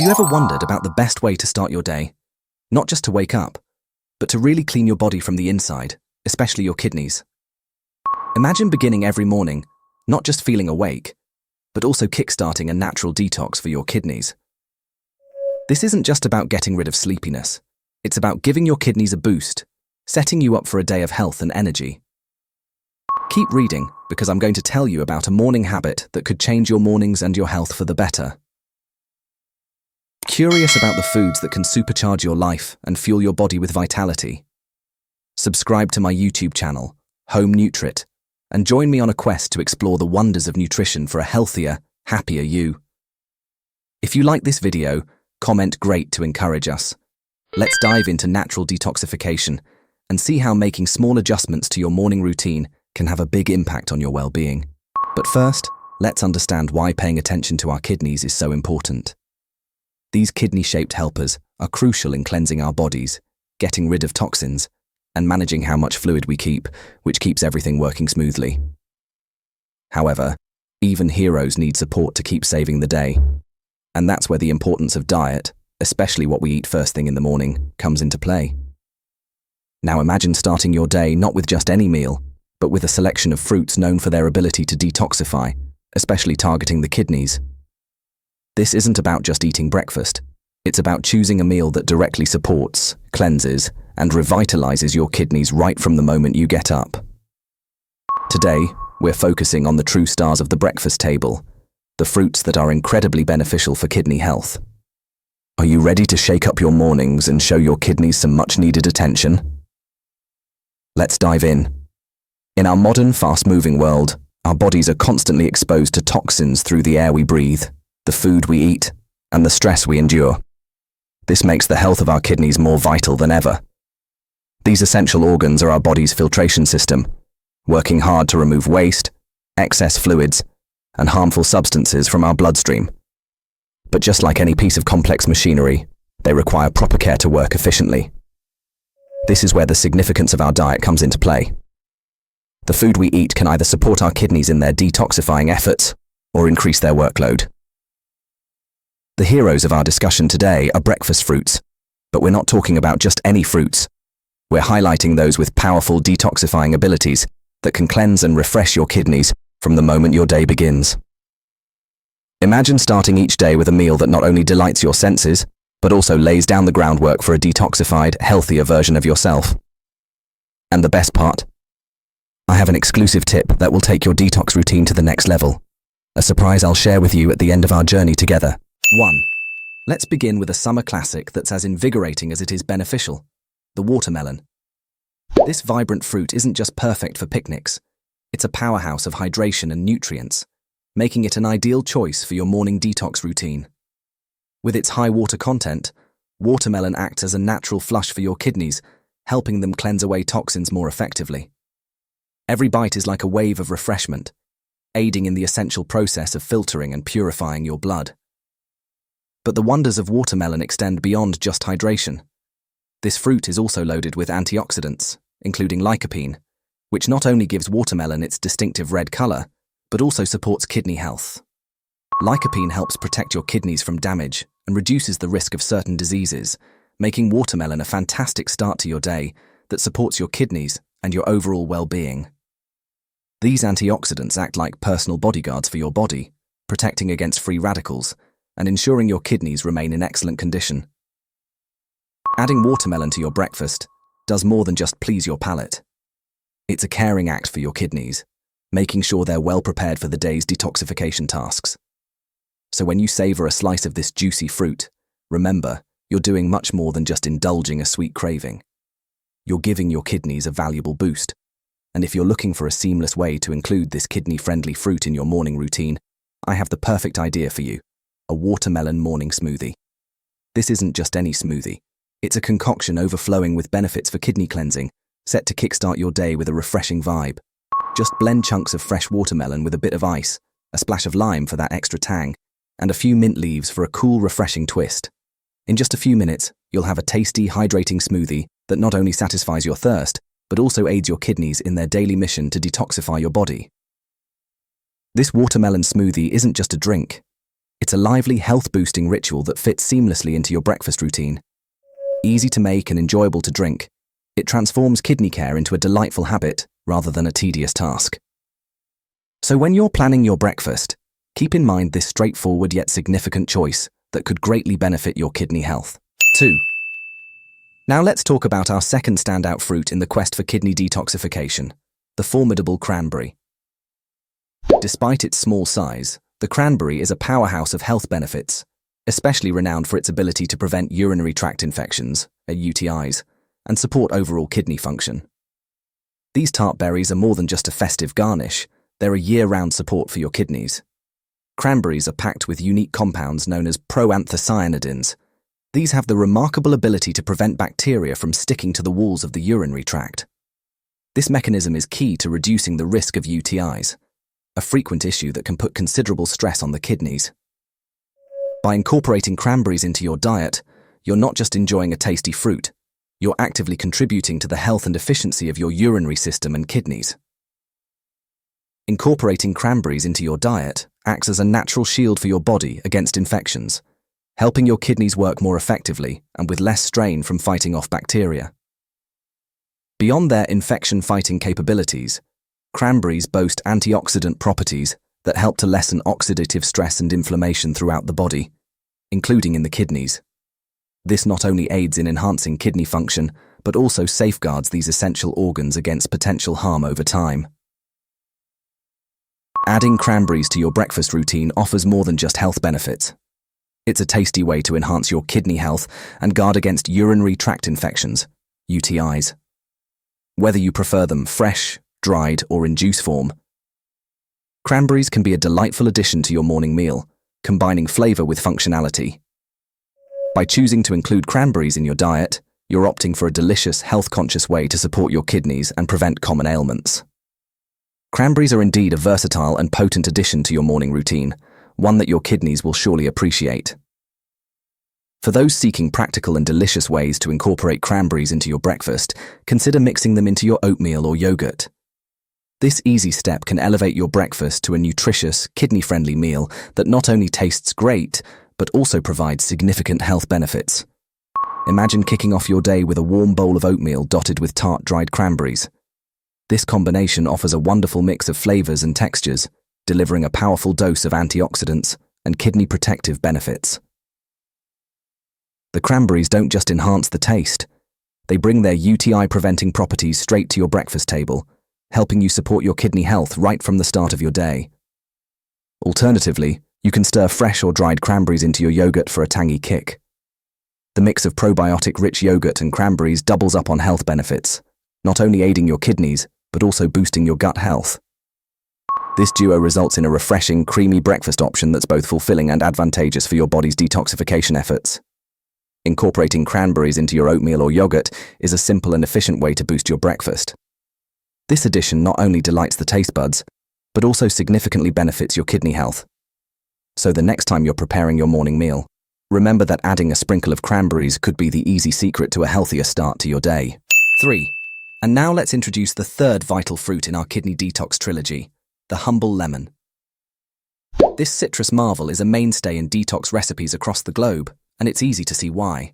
Have you ever wondered about the best way to start your day? Not just to wake up, but to really clean your body from the inside, especially your kidneys. Imagine beginning every morning, not just feeling awake, but also kickstarting a natural detox for your kidneys. This isn't just about getting rid of sleepiness. It's about giving your kidneys a boost, setting you up for a day of health and energy. Keep reading, because I'm going to tell you about a morning habit that could change your mornings and your health for the better. Curious about the foods that can supercharge your life and fuel your body with vitality? Subscribe to my YouTube channel, Home Nutrit, and join me on a quest to explore the wonders of nutrition for a healthier, happier you. If you like this video, comment "great" to encourage us. Let's dive into natural detoxification and see how making small adjustments to your morning routine can have a big impact on your well-being. But first, let's understand why paying attention to our kidneys is so important. These kidney-shaped helpers are crucial in cleansing our bodies, getting rid of toxins, and managing how much fluid we keep, which keeps everything working smoothly. However, even heroes need support to keep saving the day. And that's where the importance of diet, especially what we eat first thing in the morning, comes into play. Now imagine starting your day not with just any meal, but with a selection of fruits known for their ability to detoxify, especially targeting the kidneys. This isn't about just eating breakfast. It's about choosing a meal that directly supports, cleanses, and revitalizes your kidneys right from the moment you get up. Today, we're focusing on the true stars of the breakfast table, the fruits that are incredibly beneficial for kidney health. Are you ready to shake up your mornings and show your kidneys some much-needed attention? Let's dive in. In our modern, fast-moving world, our bodies are constantly exposed to toxins through the air we breathe, the food we eat, and the stress we endure. This makes the health of our kidneys more vital than ever. These essential organs are our body's filtration system, working hard to remove waste, excess fluids, and harmful substances from our bloodstream. But just like any piece of complex machinery, they require proper care to work efficiently. This is where the significance of our diet comes into play. The food we eat can either support our kidneys in their detoxifying efforts or increase their workload. The heroes of our discussion today are breakfast fruits, but we're not talking about just any fruits. We're highlighting those with powerful detoxifying abilities that can cleanse and refresh your kidneys from the moment your day begins. Imagine starting each day with a meal that not only delights your senses, but also lays down the groundwork for a detoxified, healthier version of yourself. And the best part? I have an exclusive tip that will take your detox routine to the next level. A surprise I'll share with you at the end of our journey together. 1. Let's begin with a summer classic that's as invigorating as it is beneficial: the watermelon. This vibrant fruit isn't just perfect for picnics. It's a powerhouse of hydration and nutrients, making it an ideal choice for your morning detox routine. With its high water content, watermelon acts as a natural flush for your kidneys, helping them cleanse away toxins more effectively. Every bite is like a wave of refreshment, aiding in the essential process of filtering and purifying your blood. But the wonders of watermelon extend beyond just hydration. This fruit is also loaded with antioxidants, including lycopene, which not only gives watermelon its distinctive red color, but also supports kidney health. Lycopene helps protect your kidneys from damage and reduces the risk of certain diseases, making watermelon a fantastic start to your day that supports your kidneys and your overall well-being. These antioxidants act like personal bodyguards for your body, protecting against free radicals and ensuring your kidneys remain in excellent condition. Adding watermelon to your breakfast does more than just please your palate. It's a caring act for your kidneys, making sure they're well prepared for the day's detoxification tasks. So when you savor a slice of this juicy fruit, remember, you're doing much more than just indulging a sweet craving. You're giving your kidneys a valuable boost. And if you're looking for a seamless way to include this kidney-friendly fruit in your morning routine, I have the perfect idea for you: a watermelon morning smoothie. This isn't just any smoothie. It's a concoction overflowing with benefits for kidney cleansing, set to kickstart your day with a refreshing vibe. Just blend chunks of fresh watermelon with a bit of ice, a splash of lime for that extra tang, and a few mint leaves for a cool, refreshing twist. In just a few minutes, you'll have a tasty, hydrating smoothie that not only satisfies your thirst, but also aids your kidneys in their daily mission to detoxify your body. This watermelon smoothie isn't just a drink. It's a lively, health-boosting ritual that fits seamlessly into your breakfast routine. Easy to make and enjoyable to drink, it transforms kidney care into a delightful habit rather than a tedious task. So when you're planning your breakfast, keep in mind this straightforward yet significant choice that could greatly benefit your kidney health. 2. Now let's talk about our second standout fruit in the quest for kidney detoxification, the formidable cranberry. Despite its small size, the cranberry is a powerhouse of health benefits, especially renowned for its ability to prevent urinary tract infections, UTIs, and support overall kidney function. These tart berries are more than just a festive garnish, they're a year-round support for your kidneys. Cranberries are packed with unique compounds known as proanthocyanidins. These have the remarkable ability to prevent bacteria from sticking to the walls of the urinary tract. This mechanism is key to reducing the risk of UTIs, a frequent issue that can put considerable stress on the kidneys. By incorporating cranberries into your diet, you're not just enjoying a tasty fruit, you're actively contributing to the health and efficiency of your urinary system and kidneys. Incorporating cranberries into your diet acts as a natural shield for your body against infections, helping your kidneys work more effectively and with less strain from fighting off bacteria. Beyond their infection-fighting capabilities, cranberries boast antioxidant properties that help to lessen oxidative stress and inflammation throughout the body, including in the kidneys. This not only aids in enhancing kidney function, but also safeguards these essential organs against potential harm over time. Adding cranberries to your breakfast routine offers more than just health benefits. It's a tasty way to enhance your kidney health and guard against urinary tract infections, UTIs. Whether you prefer them fresh, dried, or in juice form, cranberries can be a delightful addition to your morning meal, combining flavor with functionality. By choosing to include cranberries in your diet, you're opting for a delicious, health-conscious way to support your kidneys and prevent common ailments. Cranberries are indeed a versatile and potent addition to your morning routine, one that your kidneys will surely appreciate. For those seeking practical and delicious ways to incorporate cranberries into your breakfast, consider mixing them into your oatmeal or yogurt. This easy step can elevate your breakfast to a nutritious, kidney-friendly meal that not only tastes great, but also provides significant health benefits. Imagine kicking off your day with a warm bowl of oatmeal dotted with tart dried cranberries. This combination offers a wonderful mix of flavors and textures, delivering a powerful dose of antioxidants and kidney protective benefits. The cranberries don't just enhance the taste, they bring their UTI-preventing properties straight to your breakfast table, helping you support your kidney health right from the start of your day. Alternatively, you can stir fresh or dried cranberries into your yogurt for a tangy kick. The mix of probiotic-rich yogurt and cranberries doubles up on health benefits, not only aiding your kidneys, but also boosting your gut health. This duo results in a refreshing, creamy breakfast option that's both fulfilling and advantageous for your body's detoxification efforts. Incorporating cranberries into your oatmeal or yogurt is a simple and efficient way to boost your breakfast. This addition not only delights the taste buds, but also significantly benefits your kidney health. So the next time you're preparing your morning meal, remember that adding a sprinkle of cranberries could be the easy secret to a healthier start to your day. 3. And now let's introduce the third vital fruit in our kidney detox trilogy, the humble lemon. This citrus marvel is a mainstay in detox recipes across the globe, and it's easy to see why.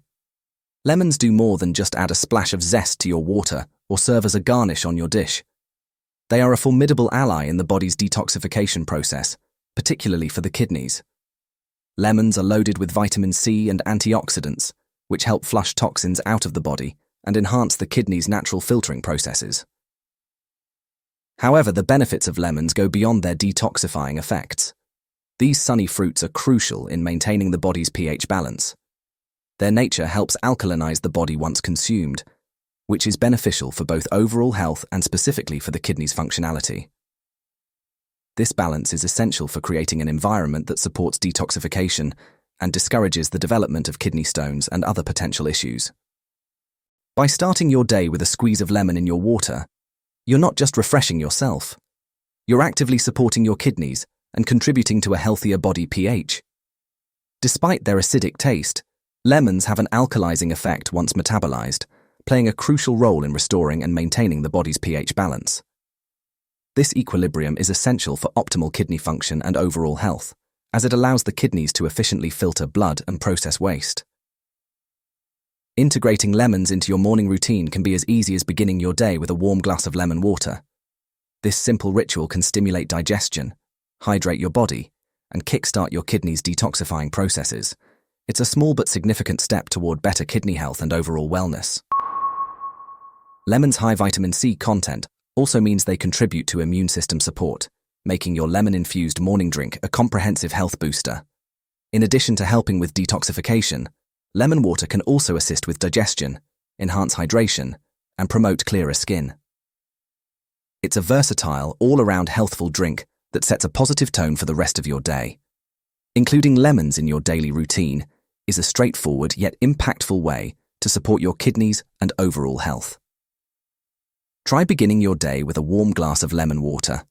Lemons do more than just add a splash of zest to your water or serve as a garnish on your dish. They are a formidable ally in the body's detoxification process, particularly for the kidneys. Lemons are loaded with vitamin C and antioxidants, which help flush toxins out of the body and enhance the kidney's natural filtering processes. However, the benefits of lemons go beyond their detoxifying effects. These sunny fruits are crucial in maintaining the body's pH balance. Their nature helps alkalinize the body once consumed, which is beneficial for both overall health and specifically for the kidney's functionality. This balance is essential for creating an environment that supports detoxification and discourages the development of kidney stones and other potential issues. By starting your day with a squeeze of lemon in your water, you're not just refreshing yourself, you're actively supporting your kidneys and contributing to a healthier body pH. Despite their acidic taste, lemons have an alkalizing effect once metabolized, playing a crucial role in restoring and maintaining the body's pH balance. This equilibrium is essential for optimal kidney function and overall health, as it allows the kidneys to efficiently filter blood and process waste. Integrating lemons into your morning routine can be as easy as beginning your day with a warm glass of lemon water. This simple ritual can stimulate digestion, hydrate your body, and kickstart your kidneys' detoxifying processes. It's a small but significant step toward better kidney health and overall wellness. Lemon's high vitamin C content also means they contribute to immune system support, making your lemon-infused morning drink a comprehensive health booster. In addition to helping with detoxification, lemon water can also assist with digestion, enhance hydration, and promote clearer skin. It's a versatile, all-around healthful drink that sets a positive tone for the rest of your day. Including lemons in your daily routine is a straightforward yet impactful way to support your kidneys and overall health. Try beginning your day with a warm glass of lemon water.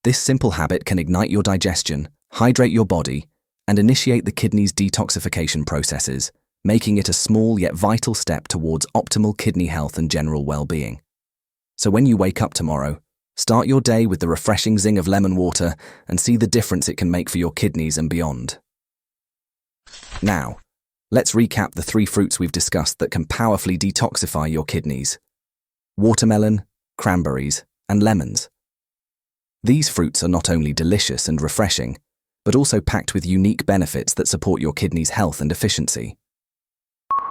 This simple habit can ignite your digestion, hydrate your body, and initiate the kidney's detoxification processes, making it a small yet vital step towards optimal kidney health and general well-being. So when you wake up tomorrow, start your day with the refreshing zing of lemon water and see the difference it can make for your kidneys and beyond. Now, let's recap the 3 fruits we've discussed that can powerfully detoxify your kidneys: watermelon, cranberries, and lemons. These fruits are not only delicious and refreshing, but also packed with unique benefits that support your kidneys' health and efficiency.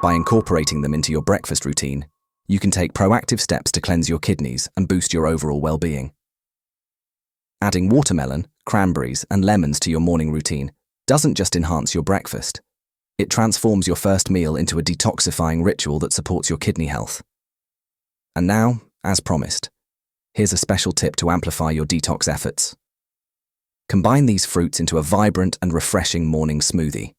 By incorporating them into your breakfast routine, you can take proactive steps to cleanse your kidneys and boost your overall well-being. Adding watermelon, cranberries, and lemons to your morning routine doesn't just enhance your breakfast. It transforms your first meal into a detoxifying ritual that supports your kidney health. And now, as promised, here's a special tip to amplify your detox efforts. Combine these fruits into a vibrant and refreshing morning smoothie.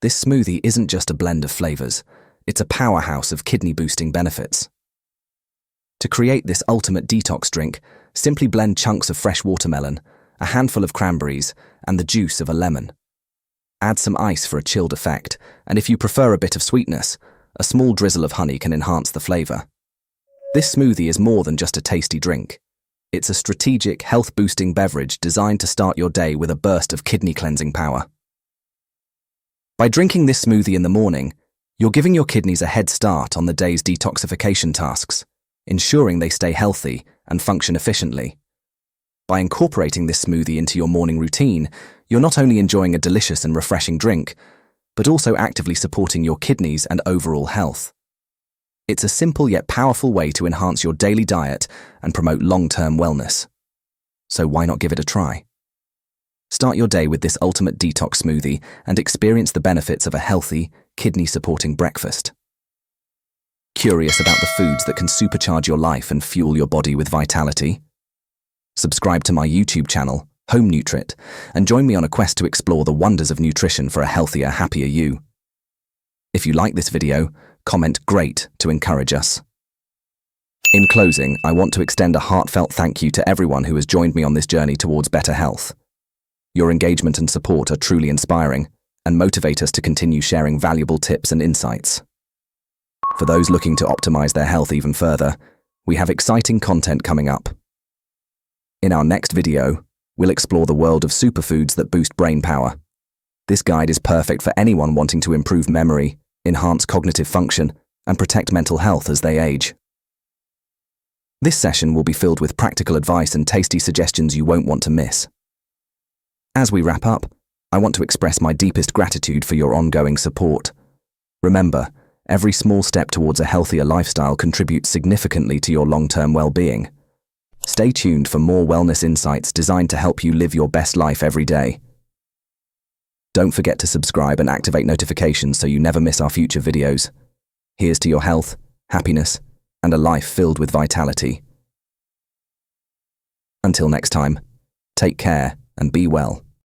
This smoothie isn't just a blend of flavors, it's a powerhouse of kidney-boosting benefits. To create this ultimate detox drink, simply blend chunks of fresh watermelon, a handful of cranberries, and the juice of a lemon. Add some ice for a chilled effect, and if you prefer a bit of sweetness, a small drizzle of honey can enhance the flavor. This smoothie is more than just a tasty drink. It's a strategic, health-boosting beverage designed to start your day with a burst of kidney-cleansing power. By drinking this smoothie in the morning, you're giving your kidneys a head start on the day's detoxification tasks, ensuring they stay healthy and function efficiently. By incorporating this smoothie into your morning routine, you're not only enjoying a delicious and refreshing drink, but also actively supporting your kidneys and overall health. It's a simple yet powerful way to enhance your daily diet and promote long-term wellness. So why not give it a try? Start your day with this ultimate detox smoothie and experience the benefits of a healthy, kidney-supporting breakfast. Curious about the foods that can supercharge your life and fuel your body with vitality? Subscribe to my YouTube channel, Home Nutrit, and join me on a quest to explore the wonders of nutrition for a healthier, happier you. If you like this video, comment "Great" to encourage us. In closing, I want to extend a heartfelt thank you to everyone who has joined me on this journey towards better health. Your engagement and support are truly inspiring and motivate us to continue sharing valuable tips and insights. For those looking to optimize their health even further, we have exciting content coming up. In our next video, we'll explore the world of superfoods that boost brain power. This guide is perfect for anyone wanting to improve memory, enhance cognitive function, and protect mental health as they age. This session will be filled with practical advice and tasty suggestions you won't want to miss. As we wrap up, I want to express my deepest gratitude for your ongoing support. Remember, every small step towards a healthier lifestyle contributes significantly to your long-term well-being. Stay tuned for more wellness insights designed to help you live your best life every day. Don't forget to subscribe and activate notifications so you never miss our future videos. Here's to your health, happiness, and a life filled with vitality. Until next time, take care and be well.